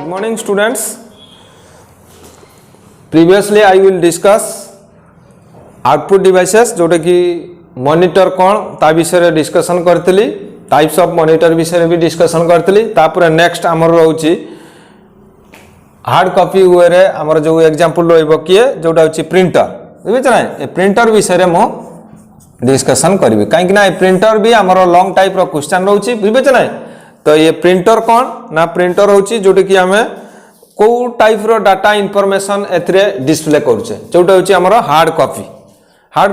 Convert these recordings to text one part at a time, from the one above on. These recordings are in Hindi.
Good morning students. Previously I will discuss output devices जोटा कि मॉनिटर कौन ता विषय डिस्कशन करथिली, टाइप्स ऑफ मॉनिटर विषय भी डिस्कशन करथिली। तापर नेक्स्ट हमर रहउची हार्ड कॉपी वे आमर जो एग्जांपल रहइबो किए जोटा होची प्रिंटर बुझिछ ना। ए प्रिंटर विषय मो डिस्कशन करिवे काहे कि ना ए प्रिंटर भी आमर लॉन्ग टाइप रो क्वेश्चन रहउची बुझिछ ना। तो ये प्रिंटर कौन ना प्रिंटर होची जोटा कि हमें को टाइप रो डाटा इनफॉरमेशन एथरे डिस्प्ले करूचे जोटा होची हमर हार्ड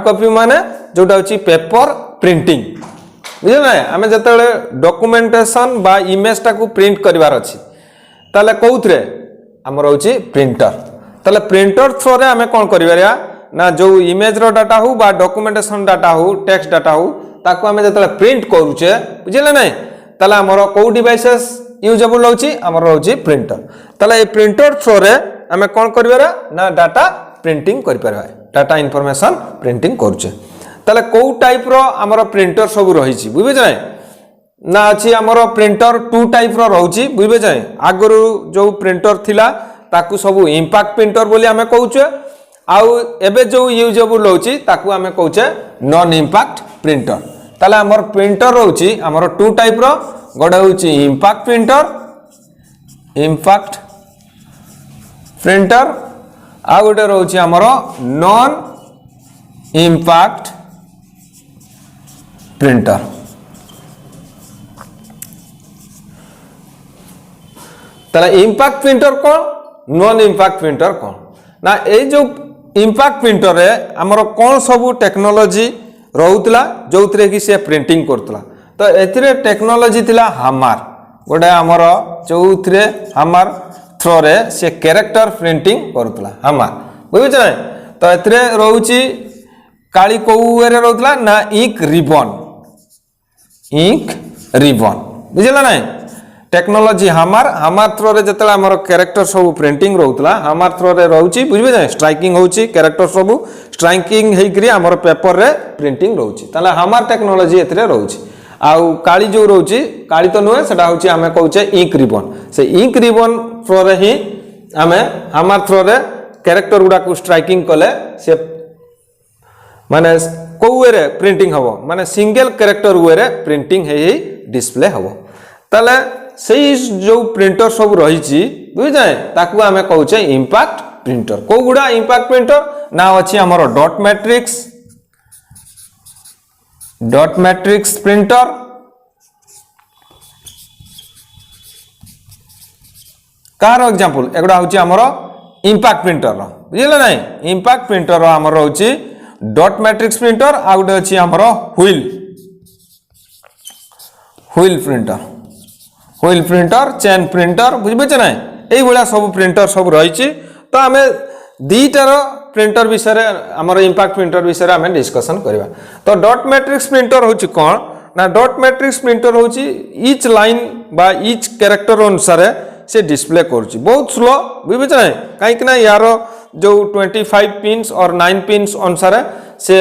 कॉपी माने जोटा होची पेपर प्रिंटिंग बुझिछ ना। हमें जतले डॉक्यूमेंटेशन बा इमेज टा को प्रिंट करिवार अछि ताले कोउथरे हमर होची प्रिंटर। ताले प्रिंटर थ्रू रे हमें कोन करिवारिया ना जो इमेज रो डाटा हो बा डॉक्यूमेंटेशन डाटा हो टेक्स्ट डाटा हो ताको हमें जतले प्रिंट करूचे बुझिले नै ताले हमर को डिवाइसेस यूजेबल होची हमर होची प्रिंटर। ताले ए प्रिंटर थ्रू रे हमें कोन करिवारा ना डाटा प्रिंटिंग करि परबा डाटा इनफॉरमेशन प्रिंटिंग करूचे। ताले को टाइप रो हमर प्रिंटर सब रहिची बुझिबे जाय ना अछि हमर प्रिंटर टू टाइप रो रहउची बुझिबे जाय। आगरु जो प्रिंटर थिला ताकू सब इंपैक्ट प्रिंटर बोली हमें कहउचे आउ एबे जो यूजेबल होची ताकू हमें कहउचे नॉन इंपैक्ट प्रिंटर। ताले हमर प्रिंटर रहउची हमर टू टाइप रो गोडा होची इंपैक्ट प्रिंटर आ गोटे रहउची हमर नॉन इंपैक्ट प्रिंटर। ताले इंपैक्ट प्रिंटर कौन नॉन इंपैक्ट प्रिंटर कौन ना ए जो इंपैक्ट प्रिंटर रे हमर कौन सब टेक्नोलॉजी रहउतला जोथरे कि से प्रिंटिंग करतला। तो एथिरे टेक्नोलॉजी थिला हमार गोटे हमर जोथरे हमार थ्रो रे से कैरेक्टर प्रिंटिंग करतला हमार बुझिछ ना। तो एथिरे रहउची काली कोउरे रहउतला ना इंक रिबन बुझिला ना। टेक्नोलॉजी हमार थ्रो रे जतला हमर कैरेक्टर सब प्रिंटिंग रहउतला हमार थ्रो रे रहउची बुझिबे ना। स्ट्राइकिंग होची कैरेक्टर सब स्ट्राइकिंग हेकरी हमर पेपर रे प्रिंटिंग रहउची ताला हमार टेक्नोलॉजी एथरे रहउची। आउ काली जो रहउची काली तो नुहे सेटा होची हमें कहउचे इंक रिबन से इंक रिबन थ्रो रे ही हमें हमार थ्रो रे कैरेक्टर गुडा को स्ट्राइकिंग कले से माने को वे प्रिंटिंग हबो माने सिंगल कैरेक्टर वे प्रिंटिंग हे डिस्प्ले हबो। ताले सेही जो प्रिंटर सब रहिची बुझ जाय ताकू हमें कहउचे इंपैक्ट प्रिंटर। को गुडा इंपैक्ट प्रिंटर ना अछि हमर dot matrix printer car example एगुडा होची हमर इंपैक्ट प्रिंटर बुझिले नै। इंपैक्ट प्रिंटर हमर होची डॉट मैट्रिक्स प्रिंटर आ गुडे अछि हमर व्हील प्रिंटर चेन प्रिंटर बुझबे छै नै। एई भला सब प्रिंटर सब रहिची तो हमें दीटार प्रिंटर विषय हमर इंपैक्ट प्रिंटर विषय हमें डिस्कशन करबा। तो डॉट मैट्रिक्स प्रिंटर होची कोन ना डॉट मैट्रिक्स प्रिंटर होची ईच लाइन बा ईच कैरेक्टर अनुसार से डिस्प्ले करूची बहुत स्लो बुझबे छै नै। काहे कि ना यार जो 25 पिन्स और 9 पिन्स अनुसार से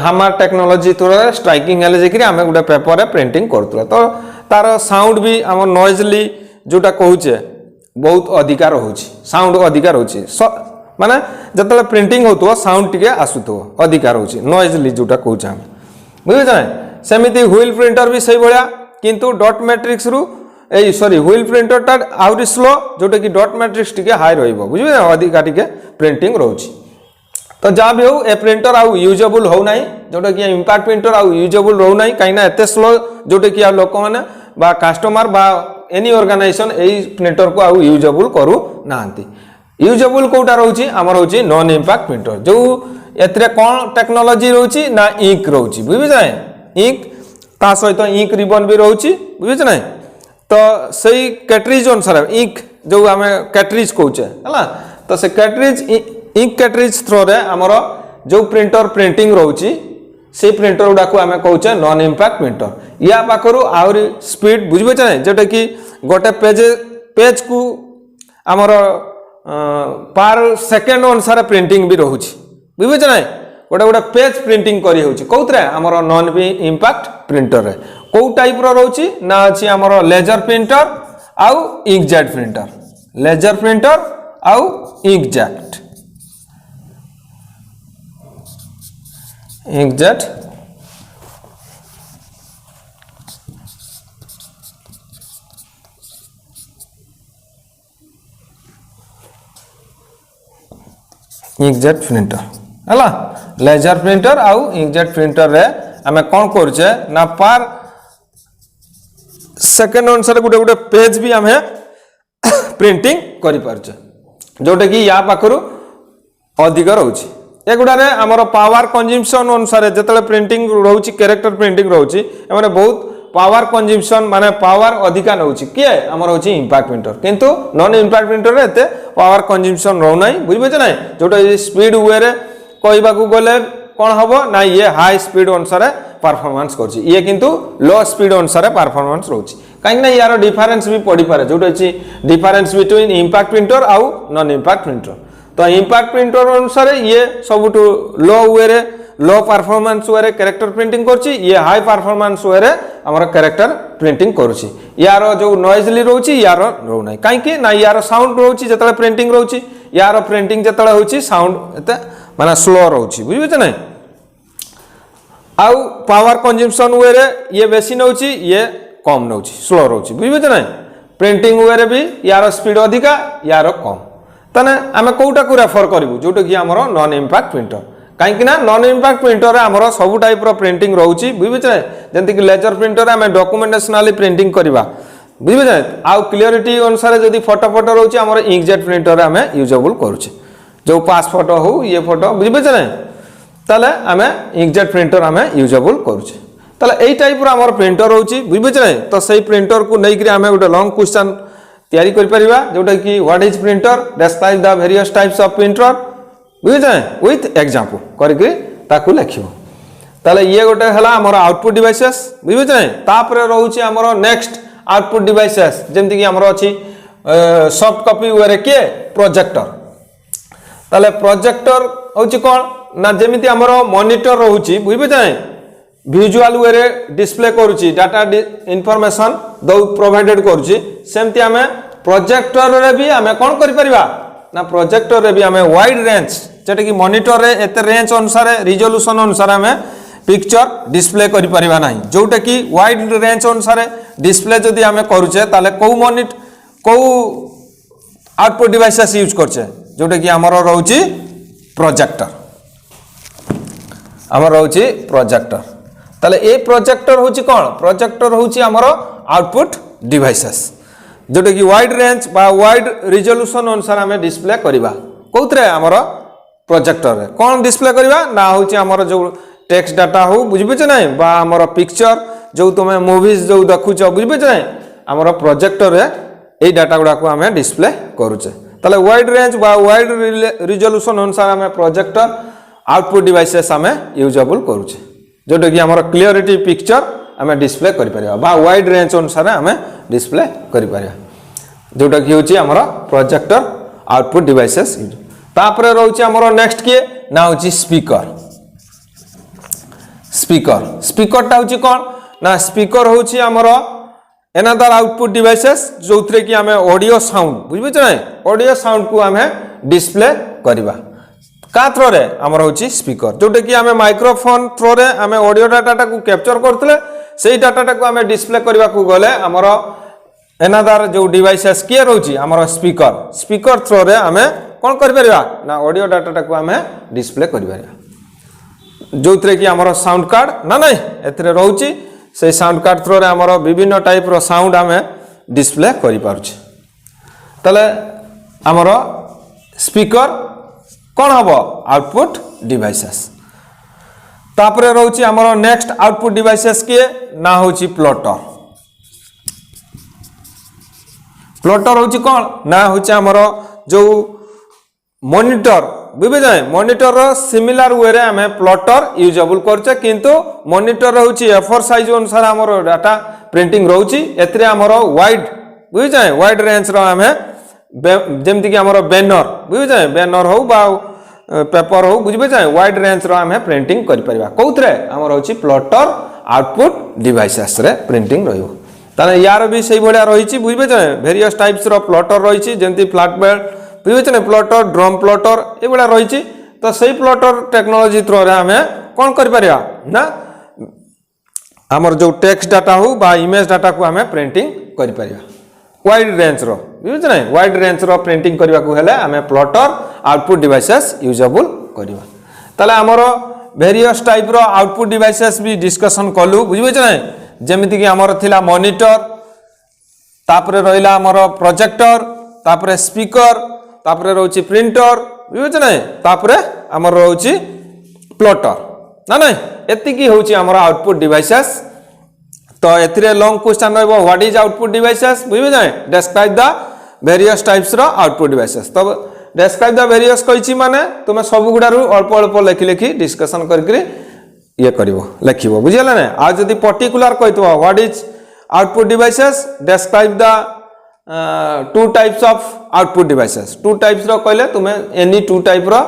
हमार टेक्नोलॉजी थोड़ा स्ट्राइकिंग हेले जेकरी हमें गुडा पेपर रे प्रिंटिंग करतला। तो तार साउंड भी हमर नॉइजली जोटा कहूचे बहुत अधिकार होची साउंड अधिकार होची माने जतले प्रिंटिंग होतो साउंड टिके आसुतो अधिकार होची नॉइजली जोटा कहूचे हम बुझिछ ना। सेमिति व्हील प्रिंटर भी सही भलिया किंतु डॉट मैट्रिक्स रु ए सॉरी व्हील प्रिंटर टा आउरी स्लो जोटा कि डॉट मैट्रिक्स टिके हाई रहइबो बुझिबे अधिकार टिके प्रिंटिंग रहउची। तो जा भी हो ए प्रिंटर आउ यूजेबल हो नाही जोटा कि इंपैक्ट प्रिंटर आउ यूजेबल रहउ नाही काई ना एते स्लो जोटा कि आ लोक माने बा कस्टमर बा एनी ऑर्गेनाइजेशन एई प्रिंटर को आउ यूजेबल करू नांती। यूजेबल कोटा रहउची हमर होची नॉन इंपैक्ट प्रिंटर जो एतरे कोन टेक्नोलॉजी रहउची ना इंक रहउची बुझबे जाय इंक ता सहित इंक रिबन भी रहउची बुझबे जाय। तो सही कैटरिज अनुसार इंक जो हमें कैटरिज कहउचे हला तो से कैटरिज इंक कैटरिज थ्रो रे हमर जो प्रिंटर प्रिंटिंग रहउची से प्रिंटर गुडा को हमें कहउचे नॉन इंपैक्ट प्रिंटर। या पाखरु आउरी स्पीड बुझबे छै जेटा कि गोटे पेज को हमर पर सेकंड अनुसार प्रिंटिंग भी रहउची बुझबे छै गोटे गोटे पेज प्रिंटिंग करी होची कोउतरे हमर नॉन इंपैक्ट प्रिंटर रे को टाइप रो रहउची ना अछि हमर लेजर प्रिंटर आउ इंकजेट प्रिंटर लेजर प्रिंटर आउ इंकजेट इंकजेट इंकजेट प्रिंटर है लेजर प्रिंटर आउ इंकजेट प्रिंटर रे आमे कौन करछे ना पार सेकेंड अनुसार गोटे गोटे पेज भी आमे प्रिंटिंग करि पारछे जोटे कि या पाखरु अधिक रहउछि एगुडारे हमर पावर कंजम्पशन अनुसार जतले प्रिंटिंग रहउछि कैरेक्टर प्रिंटिंग रहउछि एमाने बहुत पावर कंजम्पशन माने पावर अधिका नउछि के हमर होछि इंपैक्ट प्रिंटर किंतु नॉन इंपैक्ट प्रिंटर रे एते पावर कंजम्पशन रहउ नै बुझिबे नै जोटा स्पीड वे रे कहबा को गले कोन हबो ना ये हाई स्पीड अनुसार परफॉर्मेंस करछि ये किंतु लो स्पीड अनुसार परफॉर्मेंस रहउछि काहे ना यार डिफरेंस भी पड़ी पारे जोटा डिफरेंस बिटवीन इंपैक्ट प्रिंटर आउ नॉन इंपैक्ट प्रिंटर तो इंपैक्ट प्रिंटर अनुसार ये सबुटू लो वे रे लो परफॉर्मेंस वे रे कैरेक्टर प्रिंटिंग करछि ये हाई परफॉर्मेंस वे रे हमर कैरेक्टर प्रिंटिंग करछि यार जो नॉइजली रहउछि यार रहउ नै काहे कि ना यार साउंड रहउछि जतले प्रिंटिंग रहउछि यार प्रिंटिंग जतले होछि साउंड एते माने स्लो रहउछि बुझिबे नै आउ पावर कंजम्पशन वे रे ये बेसी नउछि ये कम नउछि स्लो रहउछि बुझिबे नै प्रिंटिंग वे रे भी यार स्पीड अधिका यार कम तने आमे कोउटा को रेफर करिवु जोटा कि हमर नॉन इंपैक्ट प्रिंटर काहे ना नॉन इंपैक्ट प्रिंटर रे हमर सब टाइप रो प्रिंटिंग रहउछि बुझिबे नै जेंति कि लेजर प्रिंटर रे आमे डॉक्यूमेंटेशनली प्रिंटिंग करबा बुझिबे नै आउ क्लियरिटी अनुसार जदी फोटो फोटो रहउछि हमर इंकजेट प्रिंटर रे आमे यूजेबल करूछि जो पास फोटो हो ये फोटो बुझिबे नै ताले आमे इंकजेट प्रिंटर आमे यूजेबल करूछि ताले एई टाइप रो हमर प्रिंटर रहउछि बुझिबे नै तो सेही प्रिंटर को नै कि आमे गोटे लॉन्ग क्वेश्चन तैयारी कर परिबा जोटा कि what is printer describe the various types of printer बुझे विथ एग्जांपल करके ताकू लिखिबो ताले ये गोटे हला हमर आउटपुट डिवाइसेस बुझे नै तापरे रहउछि हमर नेक्स्ट आउटपुट डिवाइसेस जेमति कि हमर अछि सॉफ्ट कॉपी वेरे के प्रोजेक्टर ताले प्रोजेक्टर होछि कोन ना जेमिति हमर मॉनिटर रहउछि बुझे नै विजुअल वेरे डिस्प्ले करूछि डाटा इंफॉर्मेशन दो प्रोवाइडेड करूछि सेमति हमें प्रोजेक्टर रे भी हमें कोन करि परिबा ना प्रोजेक्टर रे भी हमें वाइड रेंज जेटा कि मॉनिटर रे एते रेंज अनुसार रिजोल्यूशन अनुसार हमें पिक्चर डिस्प्ले करि परिबा नाही जोटा कि वाइड रेंज अनुसार डिस्प्ले जदी हमें करूछे ताले को मॉनिटर को आउटपुट डिवाइसेस यूज करछे जोटा कि हमर रहउछि प्रोजेक्टर हमर रहउछि प्रोजेक्टर ताले ए प्रोजेक्टर होछि कोन प्रोजेक्टर होछि हमर आउटपुट डिवाइसेस जोटा कि वाइड रेंज बा वाइड रिजोल्यूशन अनुसार हमें डिस्प्ले करिबा कोथरे हमर प्रोजेक्टर रे कोन डिस्प्ले करिबा ना होछि हमर जो टेक्स्ट डाटा हो बुझिबे छ नै बा हमर पिक्चर जो तुमे मूवीज जो देखुछ बुझिबे छ नै हमर प्रोजेक्टर रे ए डाटा गुडा को हमें डिस्प्ले करूछे ताले वाइड रेंज बा वाइड रिजोल्यूशन अनुसार हमें प्रोजेक्टर आउटपुट डिवाइसेस हमें यूजेबल करूछे जोटा कि हमर क्लियरिटी पिक्चर हमें डिस्प्ले करि परिबा बा वाइड रेंज अनुसार हमें डिस्प्ले करि परिबा जोटा कि होछि हमर प्रोजेक्टर आउटपुट डिवाइसेस तापरे रहउछि हमर नेक्स्ट के ना होछि स्पीकर स्पीकर स्पीकर ता होछि कोन ना स्पीकर होछि हमर अनदर आउटपुट डिवाइसेस जोथरे कि हमें ऑडियो साउंड बुझिबे छ नै ऑडियो साउंड को हमें डिस्प्ले करिबा का थ्रो रे हमर होछि स्पीकर जोटा कि हमें माइक्रोफोन थ्रो रे हमें ऑडियो डाटा को कैप्चर करथले सेही डाटा को हमें डिस्प्ले करबा को गले हमर अनदर जो डिवाइसेस के रहउछि हमर स्पीकर स्पीकर थ्रो रे हमें कोन कर परिबा ना ऑडियो डाटा को हमें डिस्प्ले कर परिबा जोथरे कि हमर साउंड कार्ड ना नै एथरे रहउछि से साउंड कार्ड थ्रो रे हमर विभिन्न टाइप रो साउंड हमें डिस्प्ले करि पारुछि तले हमर स्पीकर कौन हम आउटपुट डिवाइसेस तापरे रहउछि हमर नेक्स्ट आउटपुट डिवाइसेस के ना होछि प्लॉटर प्लॉटर होछि कोन ना होछि हमर जो मॉनिटर बुझे जाय मॉनिटर रो सिमिलर वे रे हमें प्लॉटर यूजेबल करछे किंतु मॉनिटर होछि A4 साइज अनुसार हमर डाटा प्रिंटिंग रहउछि एतरे हमर वाइड बुझे जाय वाइड रेंज रो हमें जेमति कि हमर बैनर बुझे जाय बैनर हो बा पेपर हो बुझबे जाय वाइड रेंज रो हमें प्रिंटिंग करि परिबा कोथरे हमर होछि प्लॉटर आउटपुट डिवाइसेस रे प्रिंटिंग रहइबो ताने यार भी सही भलिया रही बुझे वेरियस टाइप्स रो प्लॉटर रही जमी फ्लैट बेल्ट बुझे प्लॉटर ड्रम प्लॉटर ये रही तो सही प्लॉटर टेक्नोलॉजी थ्रो रे आमे कौन कर परिया ना आमर जो टेक्स्ट डाटा हो बा इमेज डाटा को आमे प्रिंटिंग कर परिया वाइड रेंज रो बुझे ना वाइड रेंज रो प्रिंटिंग करबा को हेले आमे प्लॉटर आउटपुट डिवाइसेस यूजेबल करबा ताले आमर वेरियस टाइप रो आउटपुट डिवाइसेस भी डिस्कशन कलु बुझे ना जेमिति कि आमर थिला मॉनिटर तापरे रहिला आमर प्रोजेक्टर तापरे स्पीकर तापरे रहउची प्रिंटर बुझे ना तापरे आमर रहउची प्लॉटर ना ना एति की होउची आमर आउटपुट डिवाइसेस तो एथिरे लॉन्ग क्वेश्चन रहबो व्हाट इज आउटपुट डिवाइसेस बुझे ना डिस्क्राइब द वेरियस टाइप्स रो आउटपुट डिवाइसेस तब डिस्क्राइब द वेरियस कहिची माने तुमे सब गुडारु अल्प अल्प लेखि लेखि डिस्कशन करकरी ये करिवो लेखिवो बुझियला ना आ जदी पर्टिकुलर कहितबो what is output devices describe the two types of output devices two types रो कहले तुमे एनी टू टाइप रो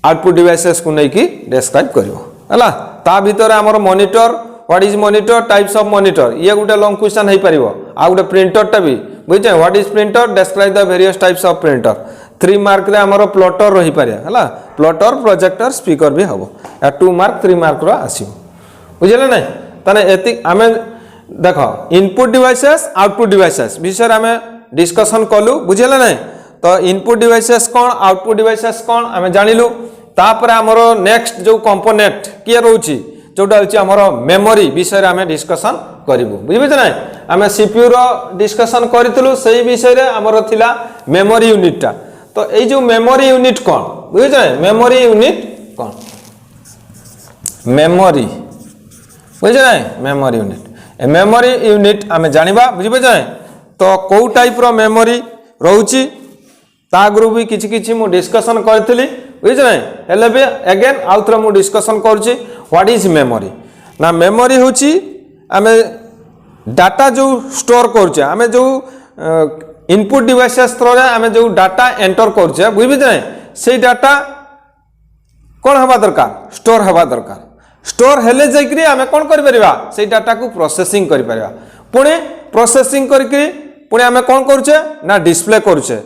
आउटपुट डिवाइसेस को नै की डिस्क्राइब करिवो हला ता भीतर हमर monitor what is monitor types of monitor ये गुटे लॉन्ग क्वेश्चन हे परिवो आ गुटे प्रिंटर टा भी बुझे what is printer describe the various types of printer 3 mark रे हमर प्लॉटर रही पारिया हला प्लॉटर प्रोजेक्टर स्पीकर भी हबो या 2 मार्क 3 मार्क रो आसीबो बुझिले नै तने एति आमे देखो इनपुट डिवाइसेस आउटपुट डिवाइसेस विषय आमे डिस्कशन कलु बुझिले नै तो इनपुट डिवाइसेस कोन आउटपुट डिवाइसेस कोन आमे जानिलु तापर हमरो नेक्स्ट जो कंपोनेंट किया रहउची जोटा होची हमरो मेमोरी विषय आमे डिस्कशन करिवो बुझिबे नै आमे सीपीयू रो डिस्कशन करितलु सही विषय रे हमरो थिला मेमोरी यूनिट टा तो ए जो मेमोरी यूनिट कोन बुझिबे मेमोरी यूनिट कोन मेमोरी बुझे नै memory unit a memory unit आमे जानिबा बुझिबे तो को टाइप रो मेमोरी रहउची ता ग्रुप भी किछि किछि मु डिस्कशन करथिली बुझे नै हेले बे अगेन आउथरा मु डिस्कशन करछि व्हाट इज मेमोरी ना मेमोरी होची आमे डाटा जो स्टोर करछे आमे जो इनपुट डिवाइसेस थ्रू रे आमे जो डाटा एंटर करछे बुझिबे नै से डाटा कोन हबा दरकार स्टोर हबा दरकार स्टोर हेले जाइकरी आमे कोन करि परिबा से डाटा को प्रोसेसिंग करि परिबा पुणे प्रोसेसिंग करकरी पुणे आमे कोन करछे ना डिस्प्ले करछे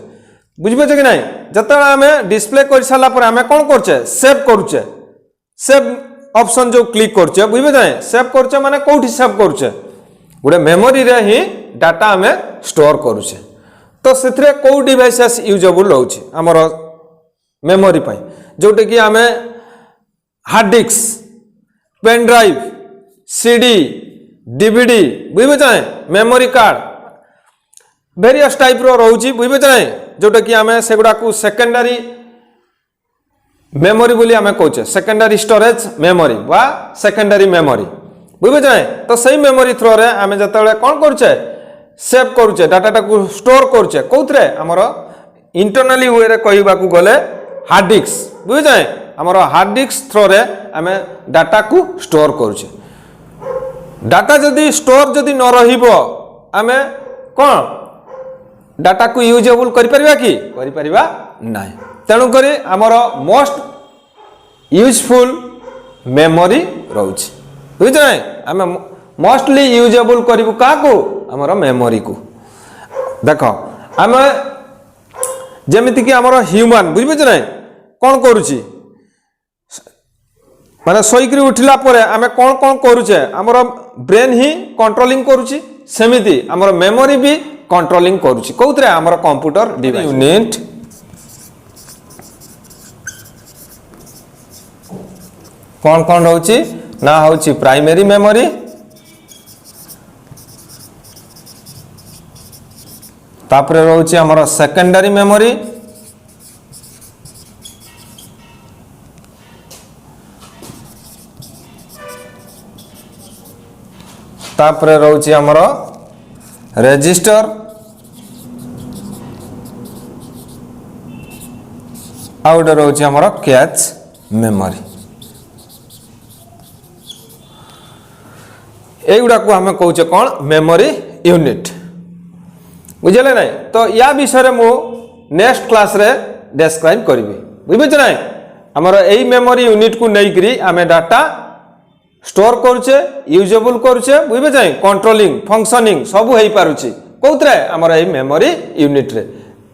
बुझिबे कि नै जतरा आमे डिस्प्ले कर साला पर आमे कोन करछे सेव करछे सेव ऑप्शन जो क्लिक करछे बुझिबे नै सेव करछे माने कोठी सेव करछे गुडे मेमोरी रे ही डाटा आमे स्टोर करछे तो सेथरे को डिवाइसेस यूजेबल रहउची हमर मेमोरी पई जोटे कि आमे hard disk pen drive CD DVD बुझे मेमोरी कार्ड वेरियस टाइप रो रहउची बुझे जोटा कि आमे सेगुडा को सेकेंडरी मेमोरी बोली आमे कहचे सेकेंडरी स्टोरेज मेमोरी बा सेकेंडरी मेमोरी बुझे तो सही मेमोरी थ्रो रे आमे जतले कोन करछे सेव करछे डाटा को स्टोर करछे कोथरे हमर इंटरनली वे रे कहबा को गले हार्ड डिस्क बुझे हमर हार्ड डिस्क थ्रो रे आमे डाटा को स्टोर करछे डाटा जदी स्टोर जदी न रहिबो आमे कोन डाटा को यूजेबल करि परिबा कि करि परिबा नाही तेणु करी हमर मोस्ट यूजफुल मेमोरी रहउची बुझे आमे मोस्टली यूजेबल करिवु का को हमर मेमोरी को देखो आमे जेमिति कि हमर ह्यूमन बुझबे नै कोन करूची माने सोइकरी उठिला परे आमे कोन कोन करूचे हमर ब्रेन ही कंट्रोलिंग करूची सेमिति हमर मेमोरी भी कंट्रोलिंग करूची कोथरे हमर कंप्यूटर डिवाइस यूनिट कौन कौन रहउची ना होची प्राइमरी मेमोरी तापरे रहउची हमर सेकेंडरी मेमोरी तापरे रहउची हमर रजिस्टर आउट रहउची हमर कैच मेमोरी एगुड़ा को हमें कहचे कौन मेमोरी यूनिट बुझे ना तो या विषय मु नेक्स्ट क्लास रे डिस्क्राइब करी बुझे ना हमर एई मेमोरी यूनिट को नहीं करी आमे डाटा स्टोर करुचे यूजेबल करुचे बुझे चाहे कंट्रोलिंग फंक्शनिंग सब हो पारुची कौतरे आमर ये मेमोरी यूनिट रे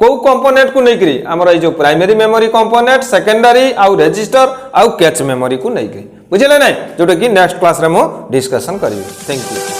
कौ कंपोनेंट को लेकरी आमर ये जो प्राइमरी मेमोरी कंपोनेंट सेकेंडरी आउ रजिस्टर आउ कैच मेमोरी को लेकरी बुझे ना जोटा कि नेक्स्ट क्लास रे मो डिस्कशन करी थैंक यू।